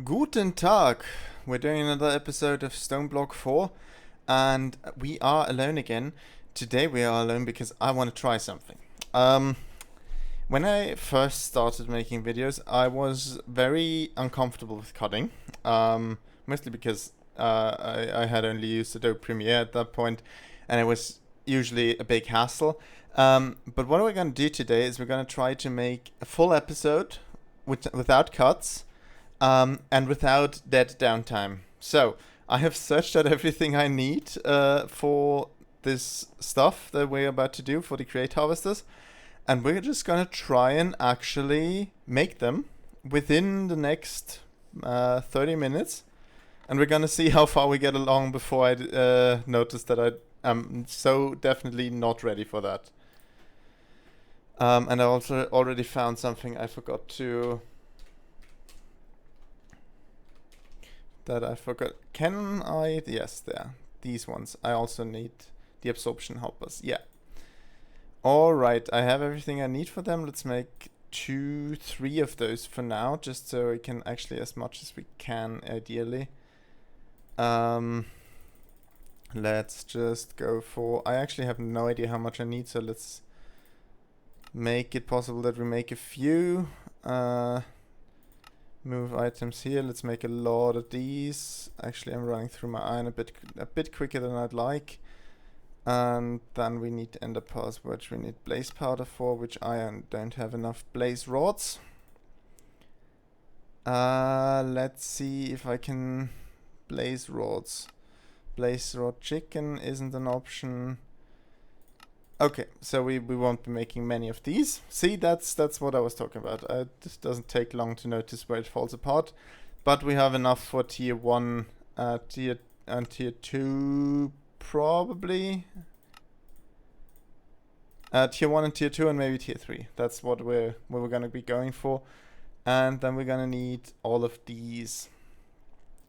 Guten Tag! We're doing another episode of StoneBlock 4, and we are alone again. Today we are alone because I want to try something. When I first started making videos, I was very uncomfortable with cutting, mostly because I had only used Adobe Premiere at that point, and it was usually a big hassle. But what we're going to do today is we're going to try to make a full episode without cuts and without dead downtime. So I have searched out everything I need for this stuff that we're about to do for the crate harvesters, and we're just gonna try and actually make them within the next 30 minutes, and we're gonna see how far we get along before I notice that I am so definitely not ready for that. And I also already found something I forgot. Can I? Yes, there. These ones. I also need the absorption helpers. Yeah. Alright, I have everything I need for them. Let's make 3 of those for now, just so we can actually as much as we can, ideally. Let's just go for... I actually have no idea how much I need, so let's make it possible that we make a few. Move items here. Let's make a lot of these. Actually, I'm running through my iron a bit quicker than I'd like. And then we need ender pearls, which we need blaze powder for, which I don't have enough blaze rods. Let's see if I can blaze rods. Blaze rod chicken isn't an option. Okay, so we won't be making many of these. See, that's what I was talking about. This doesn't take long to notice where it falls apart. But we have enough for tier 1, tier 2 probably. Tier 1 and tier 2 and maybe tier 3. That's what we're going to be going for. And then we're going to need all of these.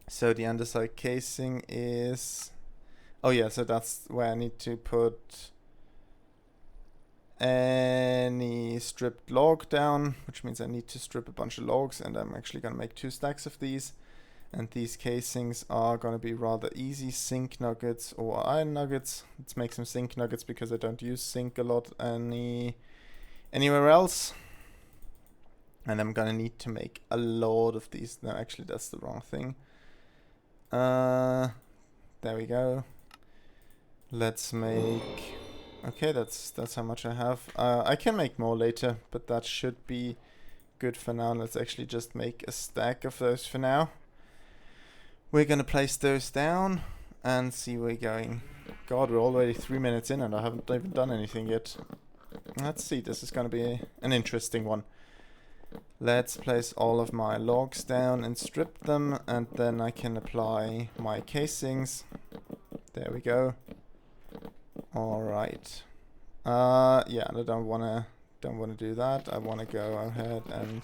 So the underside casing is... Oh yeah, so that's where I need to put any stripped log down, which means I need to strip a bunch of logs, and I'm actually going to make 2 stacks of these. And these casings are going to be rather easy. Zinc nuggets or iron nuggets. Let's make some zinc nuggets because I don't use zinc a lot anywhere else. And I'm going to need to make a lot of these. No, actually that's the wrong thing. There we go. Let's make... Okay, that's how much I have. I can make more later, but that should be good for now. Let's actually just make a stack of those for now. We're gonna place those down and see where we're going. God, we're already 3 minutes in and I haven't even done anything yet. Let's see, this is gonna be an interesting one. Let's place all of my logs down and strip them, and then I can apply my casings. There we go. Alright. Yeah, I don't wanna do that. I wanna go ahead and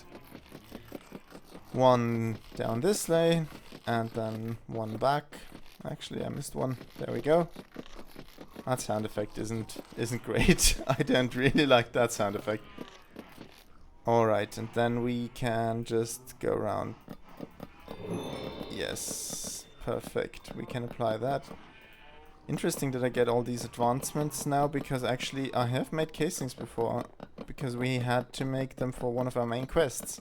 one down this lane and then one back. Actually, I missed one. There we go. That sound effect isn't great. I don't really like that sound effect. Alright, and then we can just go around. Yes, perfect. We can apply that. Interesting that I get all these advancements now, because actually I have made casings before, because we had to make them for one of our main quests.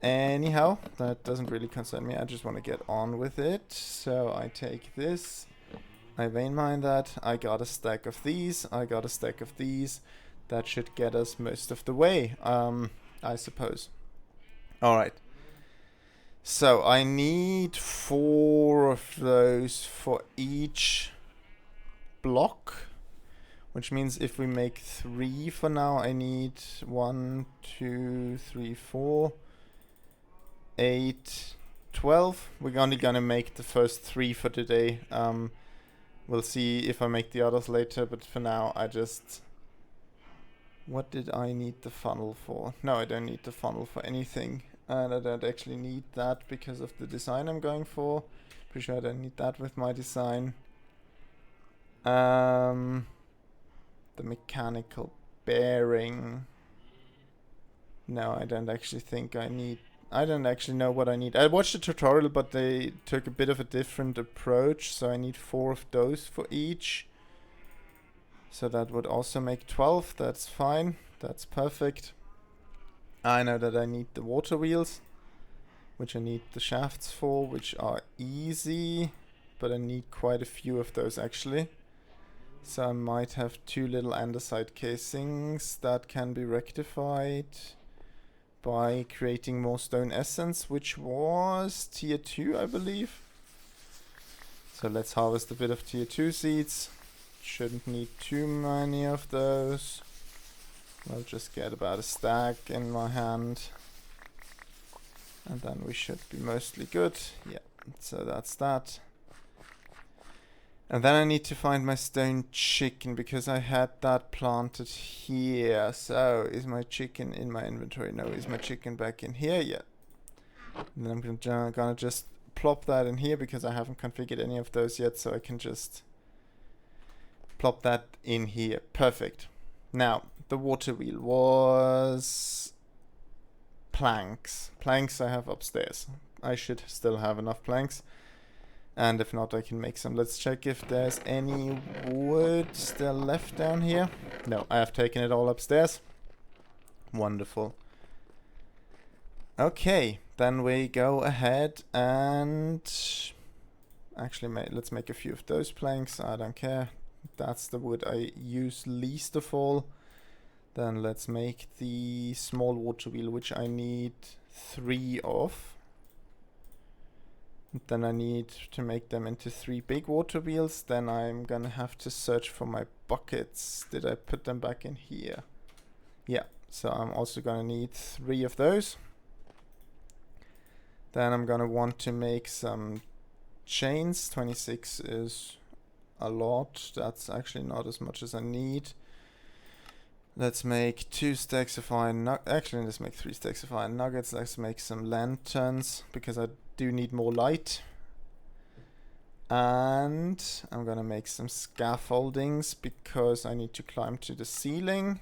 Anyhow, that doesn't really concern me, I just want to get on with it. So I take this, I vein mine that, I got a stack of these, I got a stack of these. That should get us most of the way, I suppose. Alright. So I need 4 of those for each block, which means if we make 3 for now, I need 1, 2, 3, 4, 8, 12. We're only gonna make the first 3 for today. We'll see if I make the others later, but for now I just... What did I need the funnel for? No, I don't need the funnel for anything. And I don't actually need that because of the design I'm going for. Pretty sure I don't need that with my design. The mechanical bearing. No, I don't actually think I need I don't actually know what I need. I watched the tutorial, but they took a bit of a different approach, so I need 4 of those for each. So that would also make 12. That's fine. That's perfect. I know that I need the water wheels, which I need the shafts for, which are easy, but I need quite a few of those actually. So I might have 2 little andesite casings that can be rectified by creating more stone essence, which was tier 2, I believe. So let's harvest a bit of tier 2 seeds. Shouldn't need too many of those. I'll just get about a stack in my hand. And then we should be mostly good. Yeah, so that's that. And then I need to find my stone chicken, because I had that planted here. So, is my chicken in my inventory? No, is my chicken back in here? Yeah. And then I'm gonna just plop that in here, because I haven't configured any of those yet, so I can just plop that in here. Perfect. Now, the water wheel was planks. Planks I have upstairs. I should still have enough planks. And if not, I can make some. Let's check if there's any wood still left down here. No, I have taken it all upstairs. Wonderful. Okay, then we go ahead and actually let's make a few of those planks. I don't care. That's the wood I use least of all. Then let's make the small water wheel, which I need 3 of. Then I need to make them into 3 big water wheels. Then I'm gonna have to search for my buckets. Did I put them back in here? Yeah, so I'm also gonna need 3 of those. Then I'm gonna want to make some chains. 26 is a lot. That's actually not as much as I need. Let's make 2 stacks of iron actually, let's make 3 stacks of iron nuggets. Let's make some lanterns, because I do need more light. And I'm gonna make some scaffoldings, because I need to climb to the ceiling.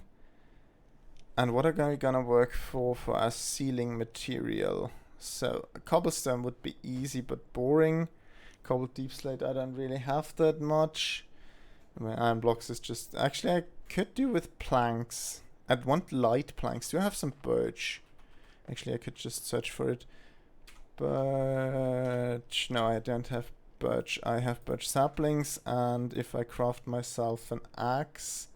And what are we gonna work for our ceiling material? So cobblestone would be easy but boring. Cobbled deep slate, I don't really have that much. My iron blocks is just... Actually, I could do with planks. I'd want light planks. Do I have some birch? Actually, I could just search for it. Birch... No, I don't have birch. I have birch saplings, and if I craft myself an axe...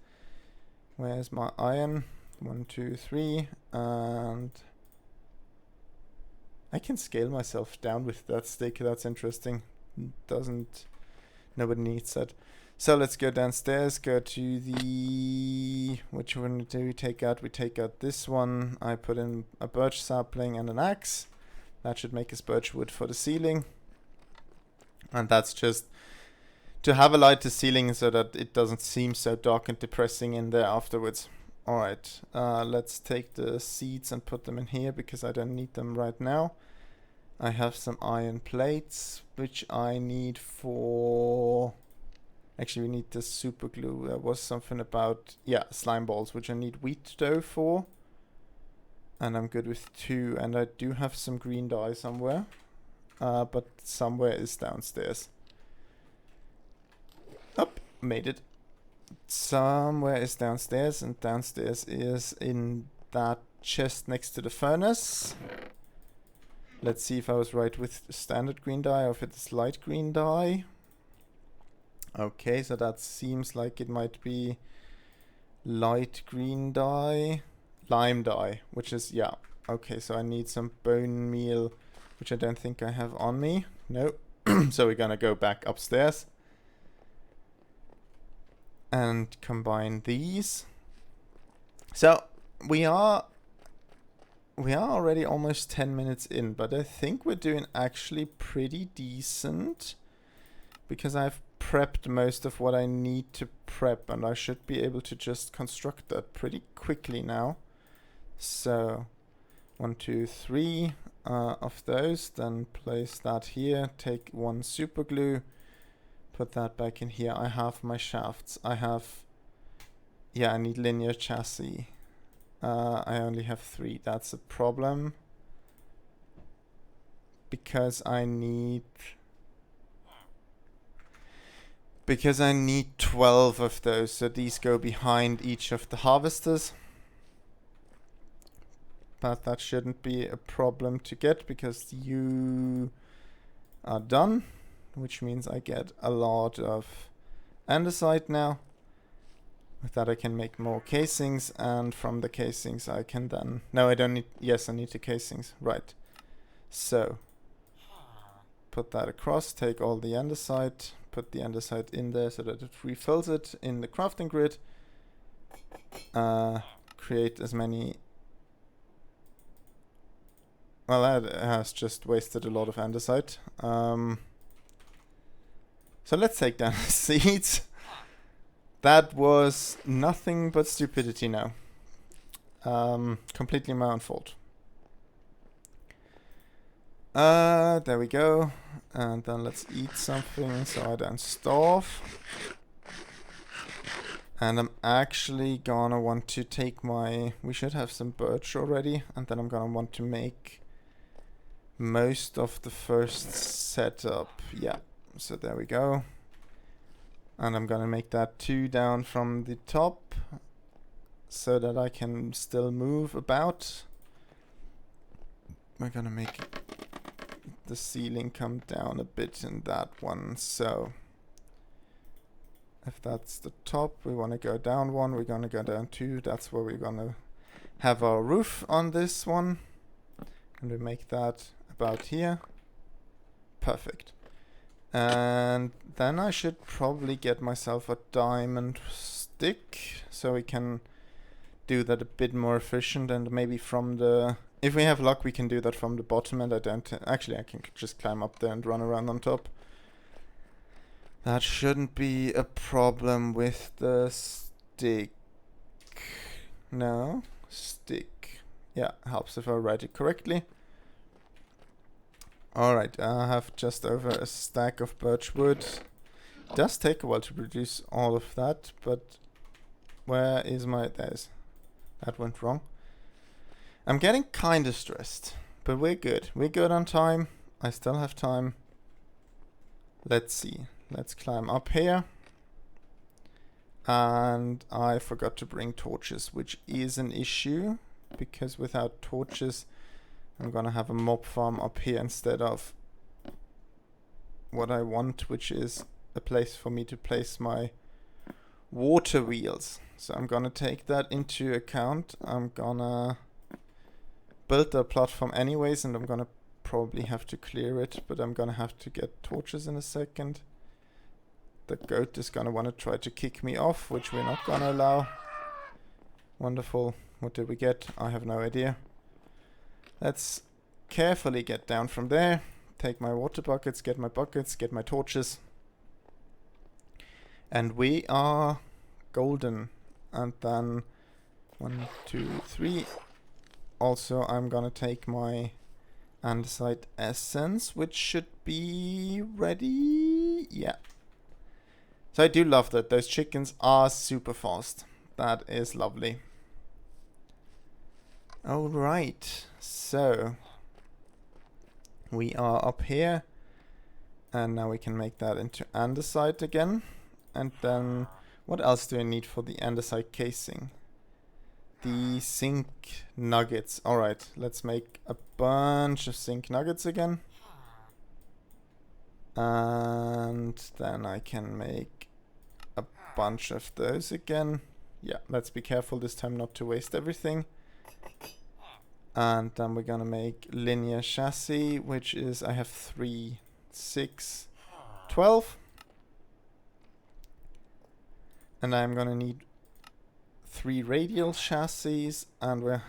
Where's my iron? 1, 2, 3, and... I can scale myself down with that stick. That's interesting. Doesn't... Nobody needs that. So let's go downstairs, go to the... Which one do we take out? We take out this one. I put in a birch sapling and an axe. That should make us birch wood for the ceiling. And that's just to have a lighter ceiling so that it doesn't seem so dark and depressing in there afterwards. Alright, let's take the seeds and put them in here, because I don't need them right now. I have some iron plates, which I need for... Actually, we need the super glue. There was something about... Yeah, slime balls, which I need wheat dough for. And I'm good with 2. And I do have some green dye somewhere. But somewhere is downstairs. Up, made it. Somewhere is downstairs, and downstairs is in that chest next to the furnace. Let's see if I was right with standard green dye or if it's light green dye. Okay, so that seems like it might be light green dye. Lime dye, which is, yeah. Okay, so I need some bone meal, which I don't think I have on me. No. So we're gonna go back upstairs and combine these. So we are already almost 10 minutes in, but I think we're doing actually pretty decent, because I've prepped most of what I need to prep, and I should be able to just construct that pretty quickly now. So 1, 2, 3 of those, then place that here, take 1 super glue, put that back in here. I have my shafts. I have... Yeah, I need linear chassis. I only have 3. That's a problem. because I need 12 of those, so these go behind each of the harvesters. But that shouldn't be a problem to get because you are done, which means I get a lot of andesite now. With that I can make more casings, and from the casings I can then... No, I don't need... Yes, I need the casings. Right. So, put that across, take all the andesite, put the andesite in there so that it refills it in the crafting grid. Create as many... Well, that has just wasted a lot of andesite. So let's take down the seeds. That was nothing but stupidity now. Completely my own fault. There we go. And then let's eat something so I don't starve. And I'm actually gonna want to take my... We should have some birch already. And then I'm gonna want to make most of the first setup. Yeah, so there we go. And I'm gonna make that 2 down from the top so that I can still move about. We're gonna make the ceiling come down a bit in that one. So if that's the top, we want to go down 1, we're gonna go down 2. That's where we're gonna have our roof on this one. And we make that about here. Perfect. And then I should probably get myself a diamond stick so we can do that a bit more efficient, and maybe from the... If we have luck we can do that from the bottom, and I don't... Actually I can just climb up there and run around on top. That shouldn't be a problem with the stick. No, stick. Yeah, helps if I write it correctly. Alright, I have just over a stack of birch wood. It does take a while to produce all of that, but where is my... There's... That went wrong. I'm getting kind of stressed, but we're good. We're good on time. I still have time. Let's see. Let's climb up here. And I forgot to bring torches, which is an issue, because without torches... I'm gonna have a mob farm up here instead of what I want, which is a place for me to place my water wheels. So I'm gonna take that into account. I'm gonna build a platform anyways, and I'm gonna probably have to clear it, but I'm gonna have to get torches in a second. The goat is gonna wanna try to kick me off, which we're not gonna allow. Wonderful. What did we get? I have no idea. Let's carefully get down from there, take my water buckets, get my torches. And we are golden. And then 1, 2, 3. Also, I'm gonna take my andesite essence, which should be ready. Yeah. So I do love that. Those chickens are super fast. That is lovely. Alright, so we are up here, and now we can make that into andesite again. And then what else do I need for the andesite casing? The zinc nuggets. Alright, let's make a bunch of zinc nuggets again. And then I can make a bunch of those again. Yeah, let's be careful this time not to waste everything. And then we're gonna make linear chassis, which is, I have 3, 6, 12. And I'm gonna need 3 radial chassis, and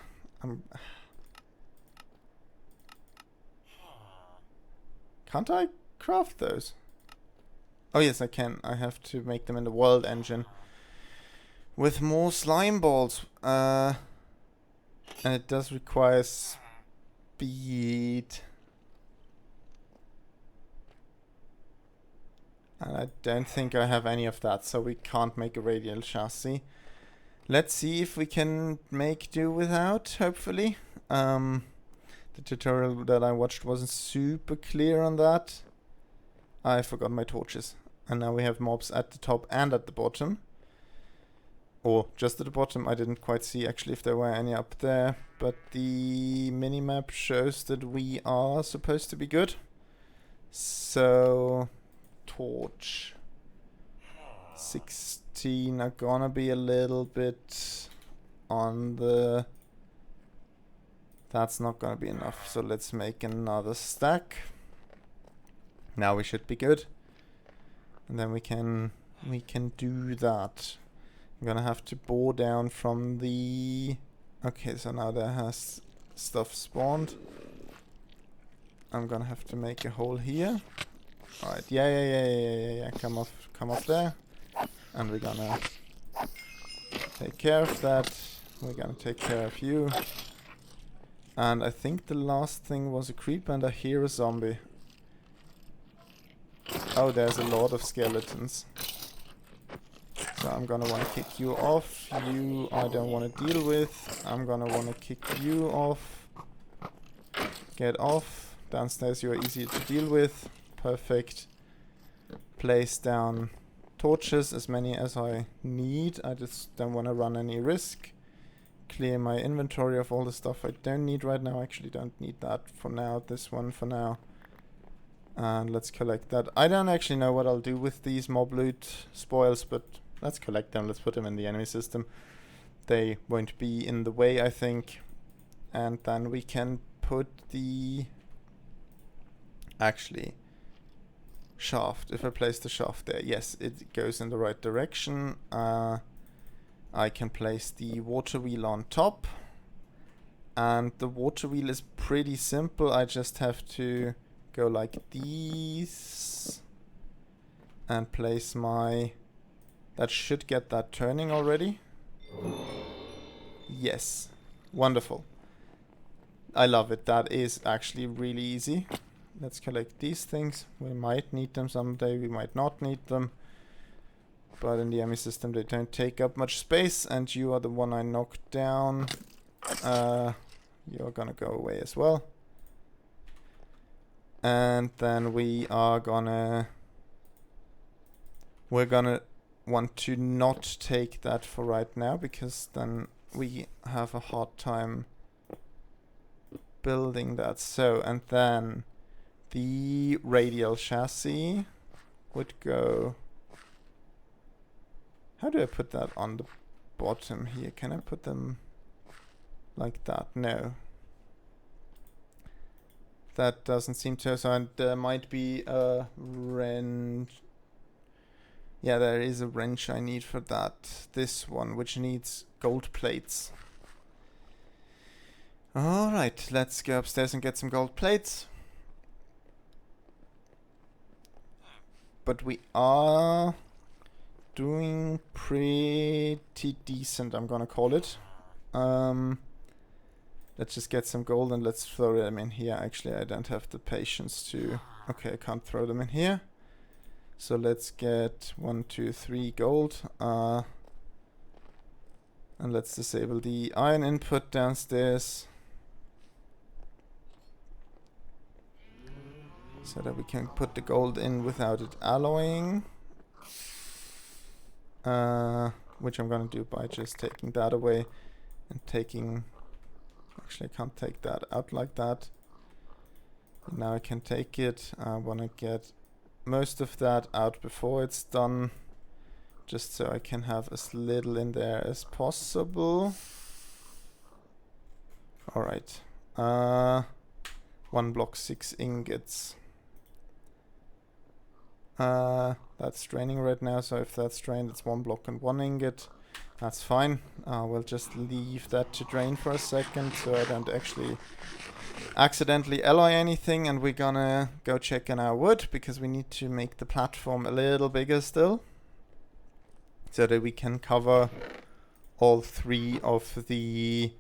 can't I craft those? Oh yes, I can. I have to make them in the world engine with more slime balls. And it does require speed. And I don't think I have any of that, so we can't make a radial chassis. Let's see if we can make do without, hopefully. The tutorial that I watched wasn't super clear on that. I forgot my torches. And now we have mobs at the top and at the bottom. Or just at the bottom. I didn't quite see actually if there were any up there. But the minimap shows that we are supposed to be good. So, torch 16 are gonna be a little bit on the... That's not gonna be enough. So let's make another stack. Now we should be good. And then we can do that. I'm gonna have to bore down from the... Okay, so now there has stuff spawned. I'm gonna have to make a hole here. Alright, yeah. Come off there. And we're gonna take care of that. We're gonna take care of you. And I think the last thing was a creeper and I hear a zombie. Oh, there's a lot of skeletons. So I'm gonna wanna kick you off. You I don't wanna deal with. I'm gonna wanna kick you off. Get off. Downstairs you are easy to deal with. Perfect. Place down torches, as many as I need. I just don't wanna run any risk. Clear my inventory of all the stuff I don't need right now. I actually don't need that for now. This one for now. And let's collect that. I don't actually know what I'll do with these mob loot spoils, but let's collect them. Let's put them in the enemy system. They won't be in the way, I think. And then we can put the... Actually, shaft. If I place the shaft there, yes, it goes in the right direction. I can place the water wheel on top. And the water wheel is pretty simple. I just have to go like these and place my... That should get that turning already. Yes. Wonderful. I love it. That is actually really easy. Let's collect these things. We might need them someday. We might not need them. But in the enemy system they don't take up much space. And you are the one I knocked down. You're gonna go away as well. And then we're gonna want to not take that for right now, because then we have a hard time building that. So, and then the radial chassis would go... How do I put that on the bottom here? Can I put them like that? No. That doesn't seem to... So there might be a wrench. Yeah, there is a wrench I need for that. This one, which needs gold plates. Alright, let's go upstairs and get some gold plates. But we are doing pretty decent, I'm gonna call it. Let's just get some gold and let's throw them in here. Actually, I don't have the patience to... Okay, I can't throw them in here. So let's get 1, 2, 3 gold. And let's disable the iron input downstairs. So that we can put the gold in without it alloying. Which I'm gonna do by just taking that away and taking... Actually, I can't take that out like that. Now I can take it. I want to get most of that out before it's done, just so I can have as little in there as possible. Alright. 1 block 6 ingots. That's draining right now, so if that's drained, it's 1 block and 1 ingot. That's fine. We'll just leave that to drain for a second so I don't actually accidentally alloy anything, and we're gonna go check on our wood because we need to make the platform a little bigger still so that we can cover all 3 of the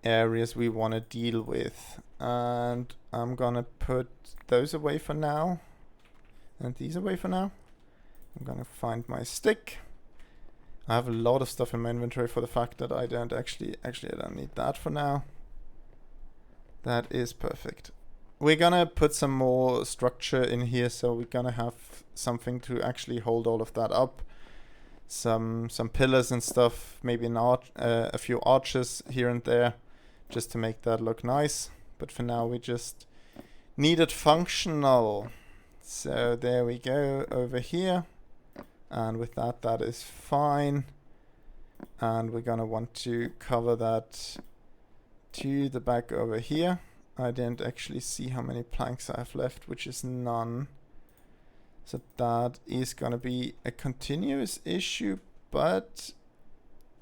areas we want to deal with. And I'm gonna put those away for now and these away for now. I'm gonna find my stick. I have a lot of stuff in my inventory for the fact that I don't actually I don't need that for now. That is perfect. We're gonna put some more structure in here, so we're gonna have something to actually hold all of that up. Some pillars and stuff, maybe a few arches here and there, just to make that look nice. But for now, we just need it functional. So there we go, over here. And with that, that is fine. And we're gonna want to cover that to the back over here. I didn't actually see how many planks I have left, which is none. So that is gonna be a continuous issue, but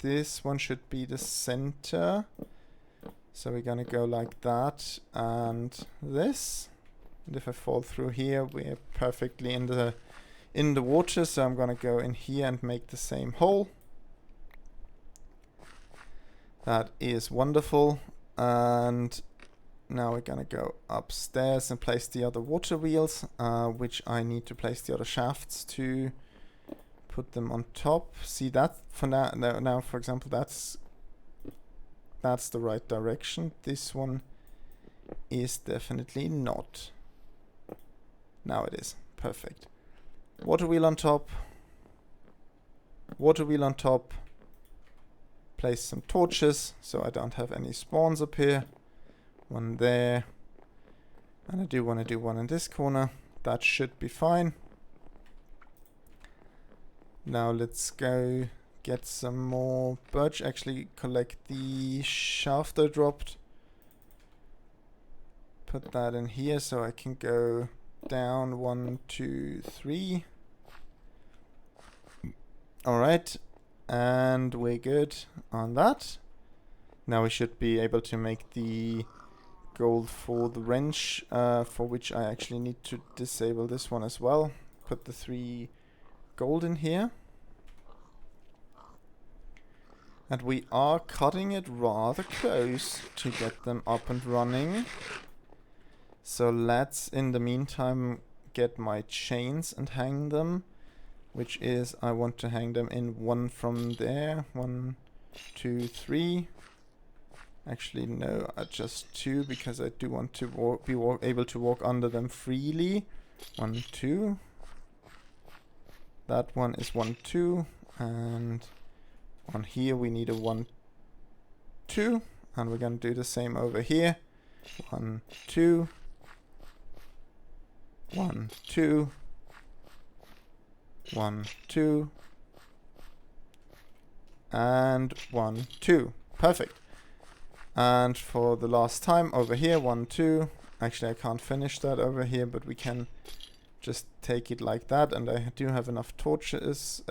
this one should be the center. So we're gonna go like that and this. And if I fall through here, we're perfectly in the water, so I'm gonna go in here and make the same hole. That is wonderful. And now we're gonna go upstairs and place the other water wheels, which I need to place the other shafts to put them on top. See that for now, for example, that's the right direction. This one is definitely not. Now it is. Perfect. Water wheel on top. Water wheel on top. Place some torches so I don't have any spawns up here. One there. And I do want to do one in this corner. That should be fine. Now let's go get some more birch. Actually collect the shaft I dropped. Put that in here so I can go down 1, 2, 3. Alright. And we're good on that. Now we should be able to make the gold for the wrench, for which I actually need to disable this one as well. Put the 3 gold in here. And we are cutting it rather close to get them up and running. So let's, in the meantime, get my chains and hang them. Which is, I want to hang them in one from there. 1, 2, 3. Actually, no, just 2, because I do want to be able to walk under them freely. 1, 2. That one is 1, 2. And on here we need a 1, 2. And we're going to do the same over here. 1, 2. 1, 2. 1, 2. And 1, 2. Perfect. And for the last time over here, 1, 2. Actually, I can't finish that over here, but we can just take it like that. And I do have enough torches,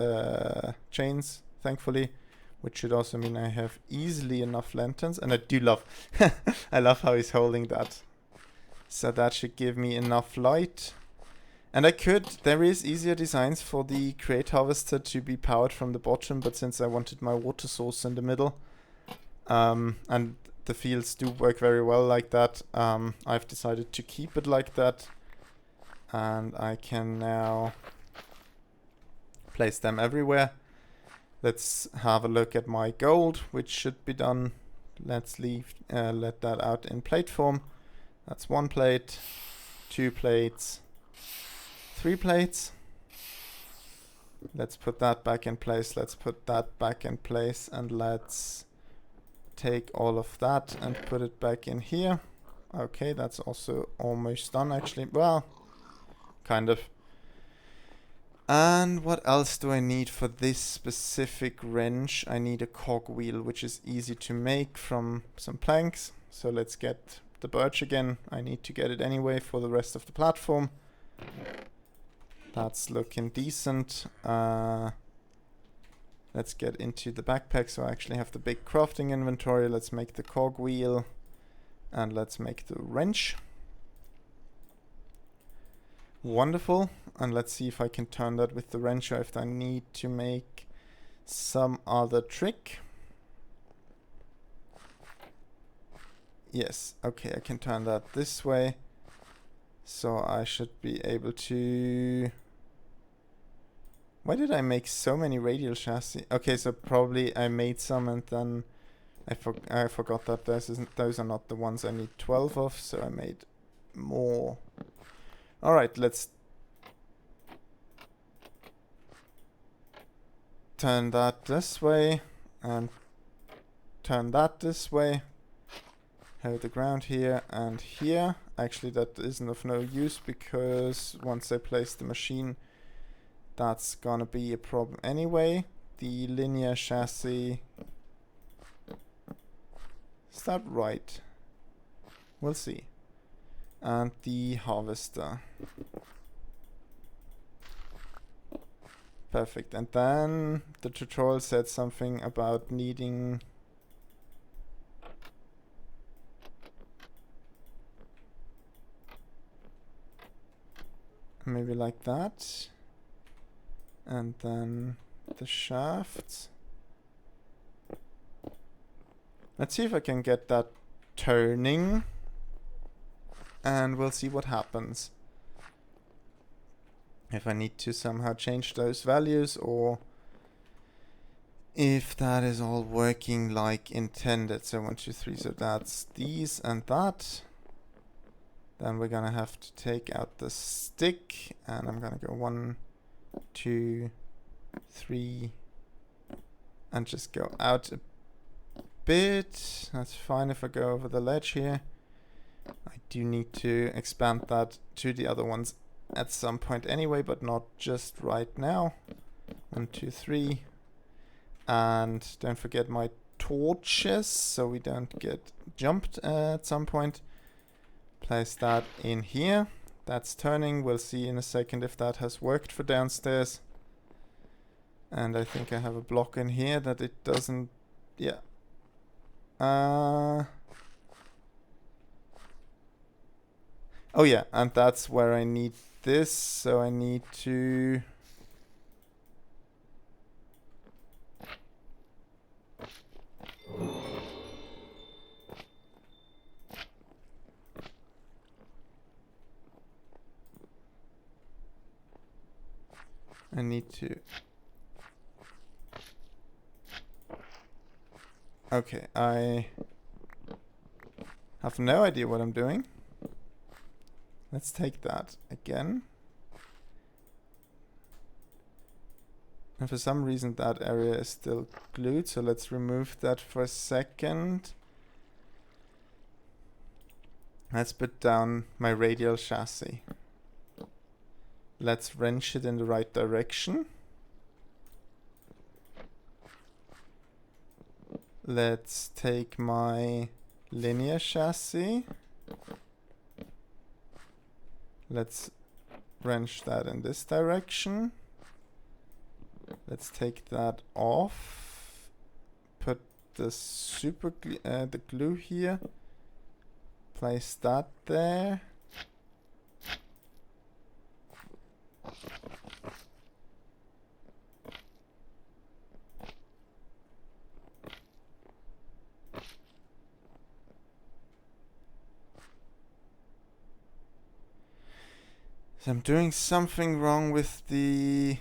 chains, thankfully, which should also mean I have easily enough lanterns. And I do love, I love how he's holding that. So that should give me enough light. And there is easier designs for the crate harvester to be powered from the bottom, but since I wanted my water source in the middle, and the fields do work very well like that, I've decided to keep it like that. And I can now place them everywhere. Let's have a look at my gold, which should be done. Let's let that out in plate form. That's 1 plate, 2 plates, 3 plates. Let's put that back in place. Let's put that back in place. And let's take all of that and put it back in here. Okay, that's also almost done actually. Well, kind of. And what else do I need for this specific wrench? I need a cogwheel, which is easy to make from some planks. So let's get the birch again. I need to get it anyway for the rest of the platform. That's looking decent. Let's get into the backpack so I actually have the big crafting inventory. Let's make the cogwheel and let's make the wrench. Wonderful. And let's see if I can turn that with the wrench or if I need to make some other trick. Yes, okay, I can turn that this way. So I should be able to... Why did I make so many radial chassis? Okay, so probably I made some and then I forgot that those are not the ones I need 12 of, so I made more. Alright, let's turn that this way and turn that this way. Hold the ground here and here. Actually, that isn't of no use because once I place the machine, that's gonna be a problem anyway. The linear chassis. Is that right? We'll see. And the harvester. Perfect. And then the tutorial said something about needing maybe like that. And then the shafts. Let's see if I can get that turning. And we'll see what happens. If I need to somehow change those values or if that is all working like intended. So 1, 2, 3, so that's these and that. Then we're gonna have to take out the stick and I'm gonna go 1, 2, 3 and just go out a bit. That's fine if I go over the ledge here. I do need to expand that to the other ones at some point anyway, but not just right now. 1, 2, 3. And don't forget my torches so we don't get jumped at some point. Place that in here. That's turning. We'll see in a second if that has worked for downstairs. And I think I have a block in here that it doesn't... Yeah. Oh yeah, and that's where I need this, so I need to... I need to... Okay, I have no idea what I'm doing. Let's take that again. And for some reason that area is still glued, so let's remove that for a second. Let's put down my radial chassis. Let's wrench it in the right direction. Let's take my linear chassis. Let's wrench that in this direction. Let's take that off. Put the the glue here. Place that there. So I'm doing something wrong with the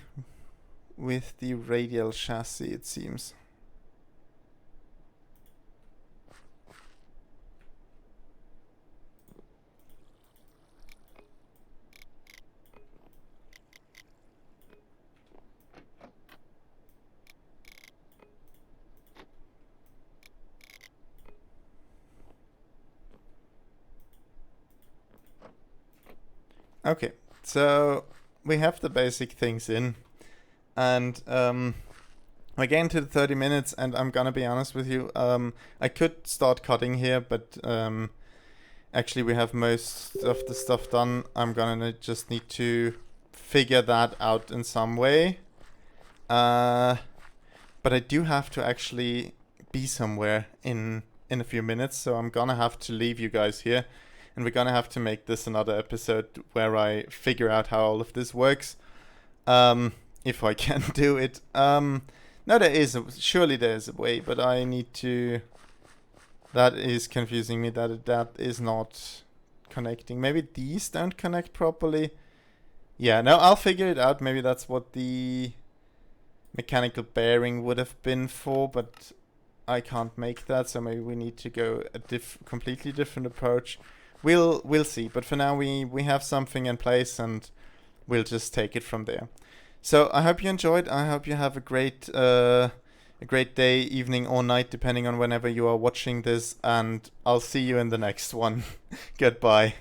radial chassis, it seems. Okay, so we have the basic things in, and we're getting to the 30 minutes, and I'm gonna be honest with you, I could start cutting here, but actually we have most of the stuff done. I'm gonna just need to figure that out in some way, but I do have to actually be somewhere in a few minutes, so I'm gonna have to leave you guys here. And we're gonna have to make this another episode where I figure out how all of this works, if I can do it. No, surely there is a way, but I need to. That is confusing me. That is not connecting. Maybe these don't connect properly. Yeah, no, I'll figure it out. Maybe that's what the mechanical bearing would have been for, but I can't make that, so maybe we need to go a completely different approach. We'll see. But for now, we have something in place, and we'll just take it from there. So I hope you enjoyed. I hope you have a great day, evening, or night, depending on whenever you are watching this. And I'll see you in the next one. Goodbye.